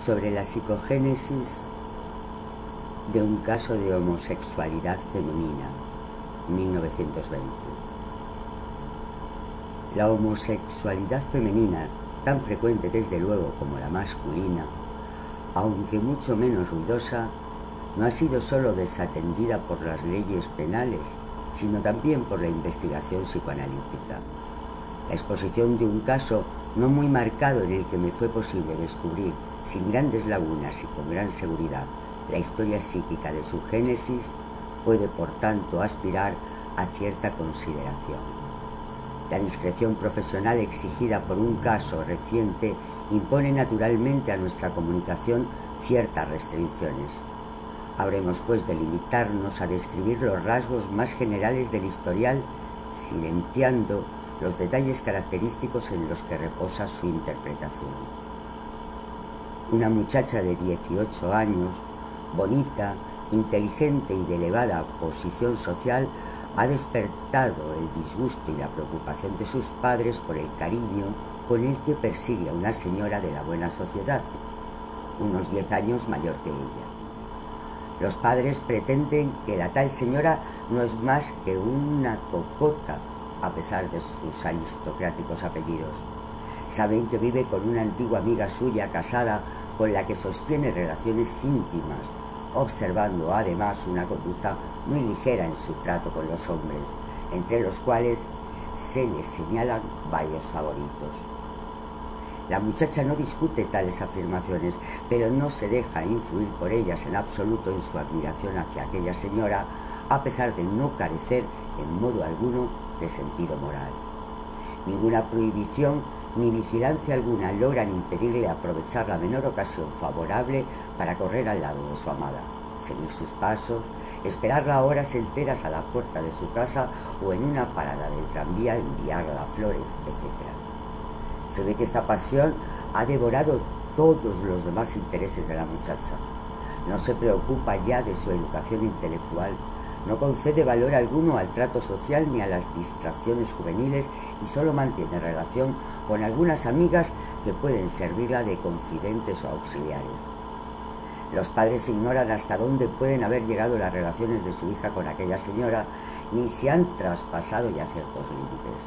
sobre la psicogénesis de un caso de homosexualidad femenina, 1920. La homosexualidad femenina, tan frecuente desde luego como la masculina, aunque mucho menos ruidosa, no ha sido solo desatendida por las leyes penales, sino también por la investigación psicoanalítica. La exposición de un caso no muy marcado en el que me fue posible descubrir, sin grandes lagunas y con gran seguridad, la historia psíquica de su génesis, puede por tanto aspirar a cierta consideración. La discreción profesional exigida por un caso reciente impone naturalmente a nuestra comunicación ciertas restricciones. Habremos pues de limitarnos a describir los rasgos más generales del historial, silenciando los detalles característicos en los que reposa su interpretación. Una muchacha de 18 años, bonita, inteligente y de elevada posición social, ha despertado el disgusto y la preocupación de sus padres por el cariño con el que persigue a una señora de la buena sociedad, unos 10 años mayor que ella. Los padres pretenden que la tal señora no es más que una cocota, a pesar de sus aristocráticos apellidos. Saben que vive con una antigua amiga suya casada con la que sostiene relaciones íntimas, observando además una conducta muy ligera en su trato con los hombres, entre los cuales se les señalan varios favoritos. La muchacha no discute tales afirmaciones, pero no se deja influir por ellas en absoluto en su admiración hacia aquella señora, a pesar de no carecer en modo alguno de sentido moral. Ninguna prohibición ni vigilancia alguna logran impedirle aprovechar la menor ocasión favorable para correr al lado de su amada, seguir sus pasos, esperarla horas enteras a la puerta de su casa o en una parada del tranvía enviarla flores, etc. Se ve que esta pasión ha devorado todos los demás intereses de la muchacha. No se preocupa ya de su educación intelectual, no concede valor alguno al trato social ni a las distracciones juveniles y solo mantiene relación con algunas amigas que pueden servirla de confidentes o auxiliares. Los padres ignoran hasta dónde pueden haber llegado las relaciones de su hija con aquella señora, ni si han traspasado ya ciertos límites.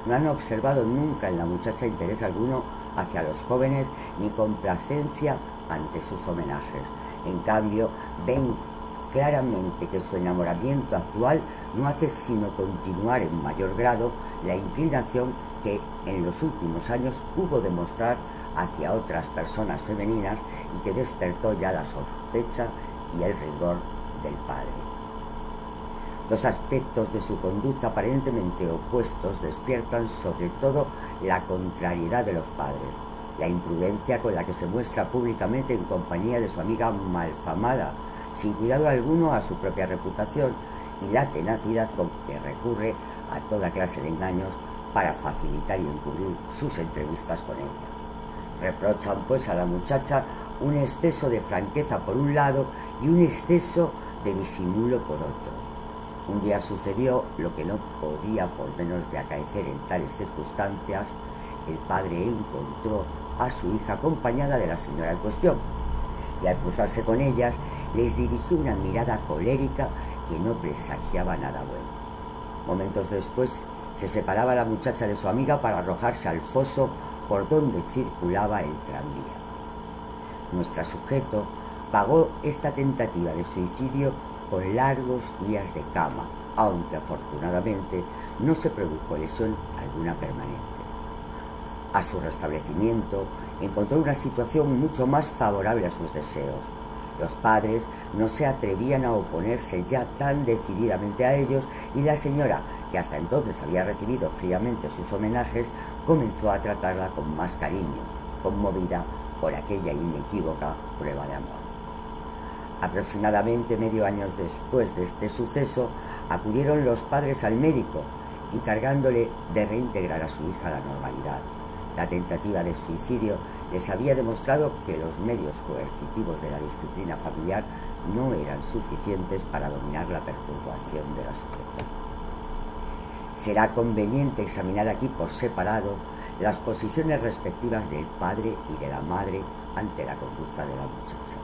No han observado nunca en la muchacha interés alguno hacia los jóvenes ni complacencia ante sus homenajes. En cambio, ven claramente que su enamoramiento actual no hace sino continuar en mayor grado la inclinación que en los últimos años hubo de mostrar hacia otras personas femeninas y que despertó ya la sospecha y el rigor del padre. Los aspectos de su conducta aparentemente opuestos despiertan sobre todo la contrariedad de los padres, la imprudencia con la que se muestra públicamente en compañía de su amiga malfamada, sin cuidado alguno a su propia reputación, y la tenacidad con que recurre a toda clase de engaños para facilitar y encubrir sus entrevistas con ella. Reprochan pues a la muchacha un exceso de franqueza por un lado y un exceso de disimulo por otro. Un día sucedió lo que no podía por menos de acaecer en tales circunstancias. El padre encontró a su hija acompañada de la señora en cuestión, y al cruzarse con ellas les dirigió una mirada colérica que no presagiaba nada bueno. Momentos después se separaba la muchacha de su amiga para arrojarse al foso por donde circulaba el tranvía. Nuestro sujeto pagó esta tentativa de suicidio con largos días de cama, aunque afortunadamente no se produjo lesión alguna permanente. A su restablecimiento encontró una situación mucho más favorable a sus deseos. Los padres no se atrevían a oponerse ya tan decididamente a ellos y la señora, que hasta entonces había recibido fríamente sus homenajes, comenzó a tratarla con más cariño, conmovida por aquella inequívoca prueba de amor. Aproximadamente medio año después de este suceso, acudieron los padres al médico, encargándole de reintegrar a su hija a la normalidad. La tentativa de suicidio les había demostrado que los medios coercitivos de la disciplina familiar no eran suficientes para dominar la perturbación de la sujeta. Será conveniente examinar aquí por separado las posiciones respectivas del padre y de la madre ante la conducta de la muchacha.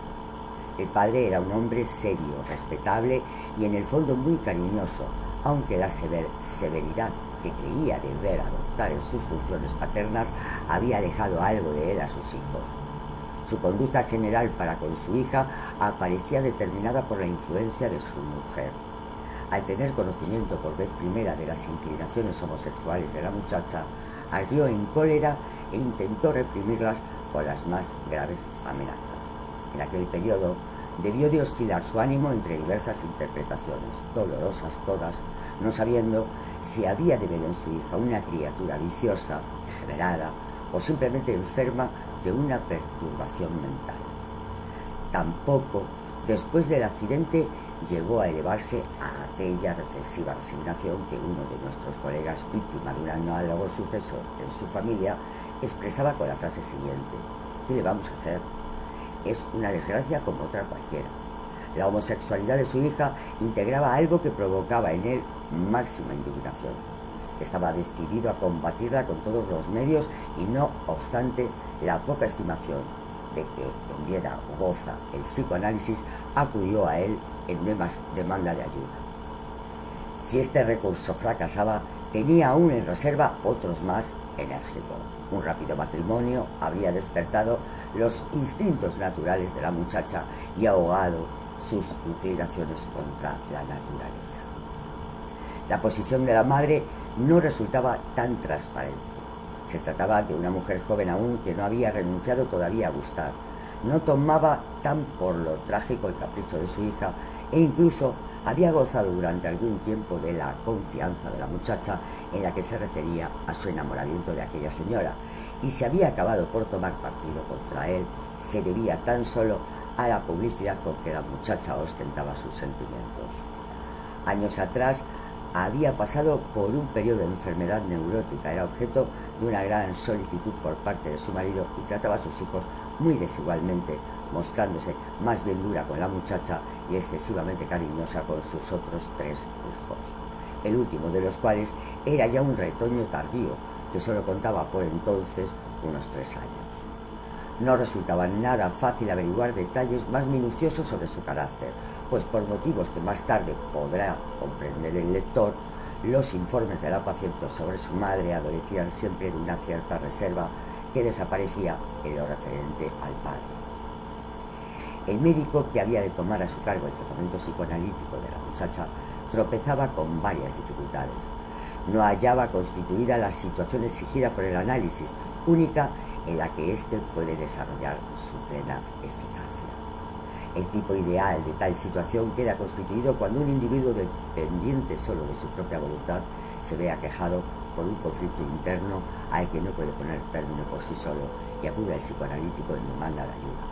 El padre era un hombre serio, respetable y en el fondo muy cariñoso, aunque la severidad que creía deber adoptar en sus funciones paternas había alejado algo de él a sus hijos. Su conducta general para con su hija aparecía determinada por la influencia de su mujer. Al tener conocimiento por vez primera de las inclinaciones homosexuales de la muchacha, ardió en cólera e intentó reprimirlas con las más graves amenazas. En aquel periodo debió de oscilar su ánimo entre diversas interpretaciones, dolorosas todas, no sabiendo si había de ver en su hija una criatura viciosa, degenerada o simplemente enferma de una perturbación mental. Tampoco, después del accidente, llegó a elevarse a aquella reflexiva resignación que uno de nuestros colegas, víctima de un análogo suceso en su familia, expresaba con la frase siguiente: ¿qué le vamos a hacer? Es una desgracia como otra cualquiera. La homosexualidad de su hija integraba algo que provocaba en él máxima indignación. Estaba decidido a combatirla con todos los medios y no obstante la poca estimación de que en Viena goza el psicoanálisis, acudió a él en demanda de ayuda. Si este recurso fracasaba, tenía aún en reserva otros más enérgicos. Un rápido matrimonio habría despertado los instintos naturales de la muchacha y ahogado sus inclinaciones contra la naturaleza. La posición de la madre no resultaba tan transparente. Se trataba de una mujer joven aún que no había renunciado todavía a gustar. No tomaba tan por lo trágico el capricho de su hija e incluso había gozado durante algún tiempo de la confianza de la muchacha en la que se refería a su enamoramiento de aquella señora, y si había acabado por tomar partido contra él, se debía tan solo a la publicidad con que la muchacha ostentaba sus sentimientos. Años atrás había pasado por un periodo de enfermedad neurótica, era objeto de una gran solicitud por parte de su marido y trataba a sus hijos muy desigualmente, mostrándose más bien dura con la muchacha y excesivamente cariñosa con sus otros 3 hijos, el último de los cuales era ya un retoño tardío, que solo contaba por entonces unos 3 años. No resultaba nada fácil averiguar detalles más minuciosos sobre su carácter, pues por motivos que más tarde podrá comprender el lector, los informes de la paciente sobre su madre adolecían siempre de una cierta reserva que desaparecía en lo referente al padre. El médico que había de tomar a su cargo el tratamiento psicoanalítico de la muchacha tropezaba con varias dificultades. No hallaba constituida la situación exigida por el análisis, única en la que éste puede desarrollar su plena eficacia. El tipo ideal de tal situación queda constituido cuando un individuo dependiente solo de su propia voluntad se ve aquejado por un conflicto interno al que no puede poner término por sí solo y acude al psicoanalítico en demanda de ayuda.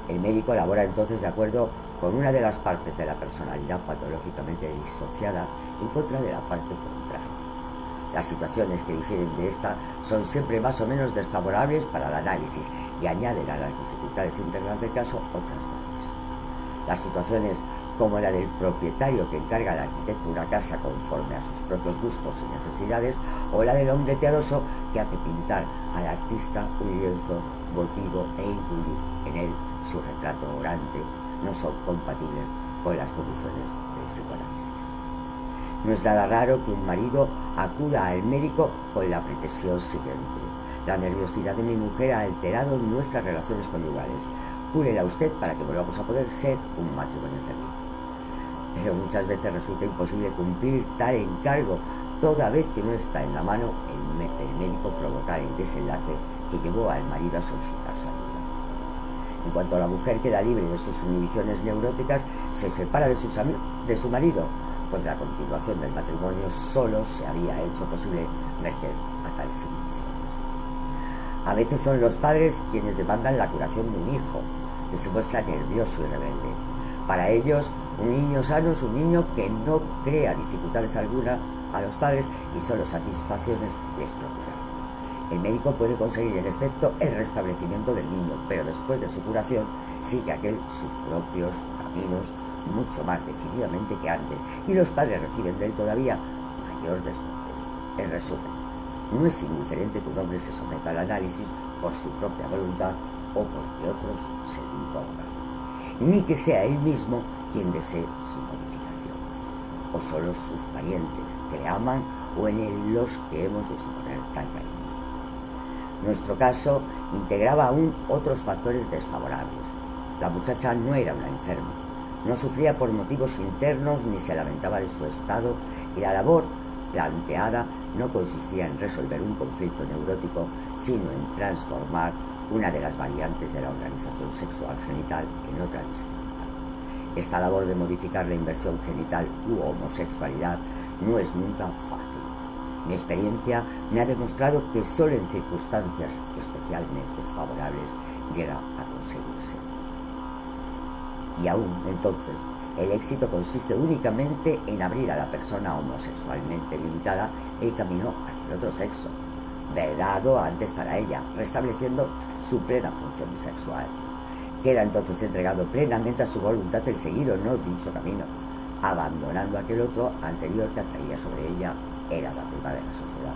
El médico elabora entonces, de acuerdo con una de las partes de la personalidad patológicamente disociada, en contra de la parte contraria. Las situaciones que difieren de esta son siempre más o menos desfavorables para el análisis y añaden a las dificultades internas del caso otras nuevas. Las situaciones como la del propietario que encarga al arquitecto una casa conforme a sus propios gustos y necesidades, o la del hombre piadoso que hace pintar al artista un lienzo votivo e incluir en él su retrato orante, no son compatibles con las condiciones del psicoanálisis. No es nada raro que un marido acuda al médico con la pretensión siguiente: la nerviosidad de mi mujer ha alterado nuestras relaciones conyugales, cúrela usted para que volvamos a poder ser un matrimonio feliz. Pero muchas veces resulta imposible cumplir tal encargo, toda vez que no está en la mano el médico provocar el desenlace que llevó al marido a solicitar su ayuda. En cuanto a la mujer, queda libre de sus inhibiciones neuróticas, se separa de su marido, pues la continuación del matrimonio solo se había hecho posible merced a tales inhibiciones. A veces son los padres quienes demandan la curación de un hijo que se muestra nervioso y rebelde. Para ellos, un niño sano es un niño que no crea dificultades alguna a los padres y solo satisfacciones les procura. El médico puede conseguir en efecto el restablecimiento del niño, pero después de su curación sigue aquel sus propios caminos mucho más decididamente que antes, y los padres reciben de él todavía mayor descontento. En resumen, no es indiferente que un hombre se someta al análisis por su propia voluntad o porque otros se le impongan, ni que sea él mismo quien desee su modificación, o solo sus parientes que le aman o en los que hemos de suponer tal cariño. Nuestro caso integraba aún otros factores desfavorables. La muchacha no era una enferma, no sufría por motivos internos ni se lamentaba de su estado, y la labor planteada no consistía en resolver un conflicto neurótico, sino en transformar una de las variantes de la organización sexual genital en otra distinta. Esta labor de modificar la inversión genital u homosexualidad no es nunca fácil. Mi experiencia me ha demostrado que solo en circunstancias especialmente favorables llega a conseguirse. Y aún entonces, el éxito consiste únicamente en abrir a la persona homosexualmente limitada el camino hacia el otro sexo, vedado antes para ella, restableciendo su plena función sexual. Queda entonces entregado plenamente a su voluntad el seguir o no dicho camino, abandonando aquel otro anterior que atraía sobre ella el anatima de la sociedad.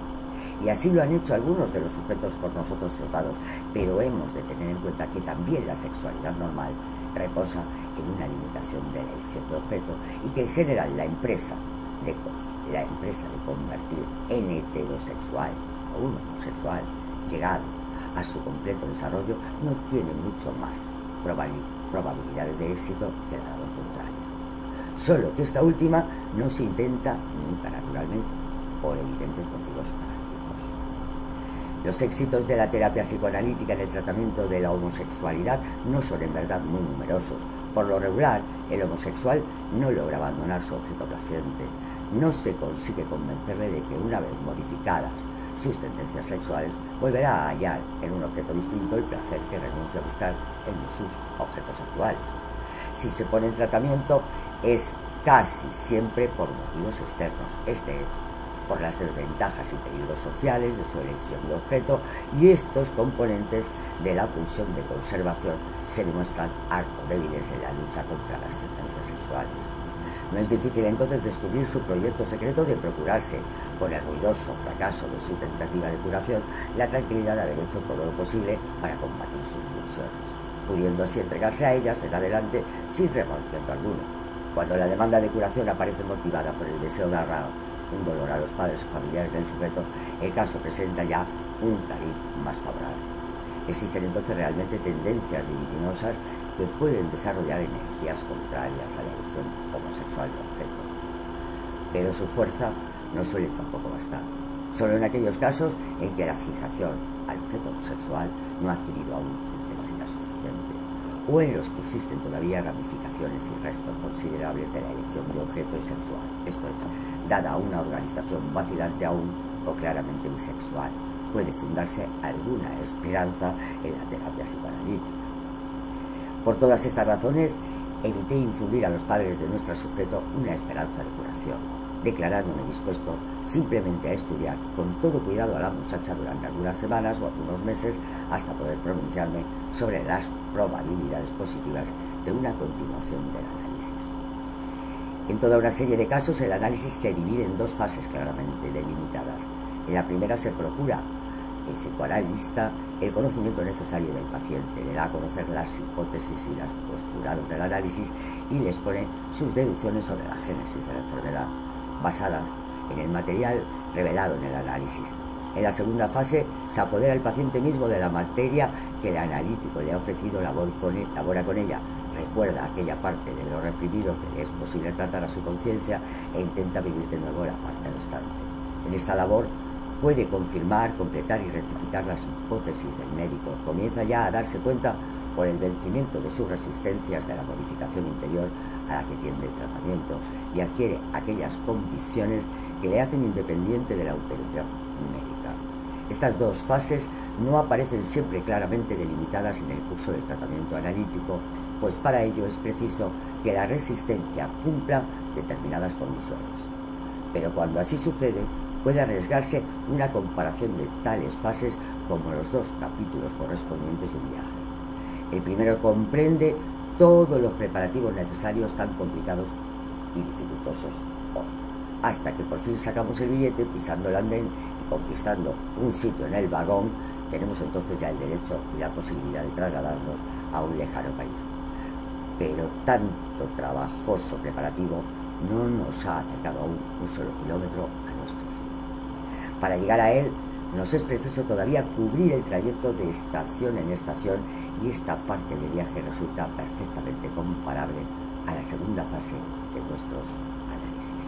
Y así lo han hecho algunos de los sujetos por nosotros tratados, pero hemos de tener en cuenta que también la sexualidad normal reposa en una limitación de la elección de objeto y que en general la empresa de convertir en heterosexual a un homosexual llegado a su completo desarrollo no tiene mucho más probabilidades de éxito que la labor contraria. Solo que esta última no se intenta nunca naturalmente por evidentes motivos prácticos. Los éxitos de la terapia psicoanalítica en el tratamiento de la homosexualidad no son en verdad muy numerosos. Por lo regular, el homosexual no logra abandonar su objeto placiente. No se consigue convencerle de que una vez modificadas sus tendencias sexuales, volverá a hallar en un objeto distinto el placer que renuncia a buscar en sus objetos actuales. Si se pone en tratamiento, es casi siempre por motivos externos, por las desventajas y peligros sociales de su elección de objeto, y estos componentes de la pulsión de conservación se demuestran harto débiles en la lucha contra las tendencias sexuales. No es difícil entonces descubrir su proyecto secreto de procurarse, con el ruidoso fracaso de su tentativa de curación, la tranquilidad de haber hecho todo lo posible para combatir sus pulsiones, pudiendo así entregarse a ellas en adelante sin remordimiento alguno. Cuando la demanda de curación aparece motivada por el deseo de ahorrar un dolor a los padres o familiares del sujeto, el caso presenta ya un cariz más favorable. Existen entonces realmente tendencias libidinosas que pueden desarrollar energías contrarias a la elección homosexual del objeto. Pero su fuerza no suele tampoco bastar. Solo en aquellos casos en que la fijación al objeto homosexual no ha adquirido aún intensidad suficiente, o en los que existen todavía ramificaciones y restos considerables de la elección de objeto sexual, esto es, dada una organización vacilante aún o claramente bisexual, puede fundarse alguna esperanza en la terapia psicoanalítica. Por todas estas razones, evité infundir a los padres de nuestro sujeto una esperanza de curación, declarándome dispuesto simplemente a estudiar con todo cuidado a la muchacha durante algunas semanas o algunos meses hasta poder pronunciarme sobre las probabilidades positivas de una continuación del análisis. En toda una serie de casos, el análisis se divide en dos fases claramente delimitadas. En la primera se procura el psicoanalista el conocimiento necesario del paciente, le da a conocer las hipótesis y los postulados del análisis y les pone sus deducciones sobre la génesis de la enfermedad, basadas en el material revelado en el análisis. En la segunda fase se apodera el paciente mismo de la materia que el analítico le ha ofrecido, labora con ella, recuerda aquella parte de lo reprimido que le es posible tratar a su conciencia e intenta vivir de nuevo la parte restante. En esta labor puede confirmar, completar y rectificar las hipótesis del médico. Comienza ya a darse cuenta, por el vencimiento de sus resistencias, de la modificación interior a la que tiende el tratamiento, y adquiere aquellas convicciones que le hacen independiente de la autoridad médica. Estas dos fases no aparecen siempre claramente delimitadas en el curso del tratamiento analítico, pues para ello es preciso que la resistencia cumpla determinadas condiciones. Pero cuando así sucede, puede arriesgarse una comparación de tales fases como los dos capítulos correspondientes de un viaje. El primero comprende todos los preparativos necesarios tan complicados y dificultosos hoy, hasta que por fin sacamos el billete pisando el andén y conquistando un sitio en el vagón, tenemos entonces ya el derecho y la posibilidad de trasladarnos a un lejano país. Pero tanto trabajoso preparativo no nos ha acercado aún un solo kilómetro a nuestro fin. Para llegar a él nos es preciso todavía cubrir el trayecto de estación en estación, y esta parte del viaje resulta perfectamente comparable a la segunda fase de nuestros análisis.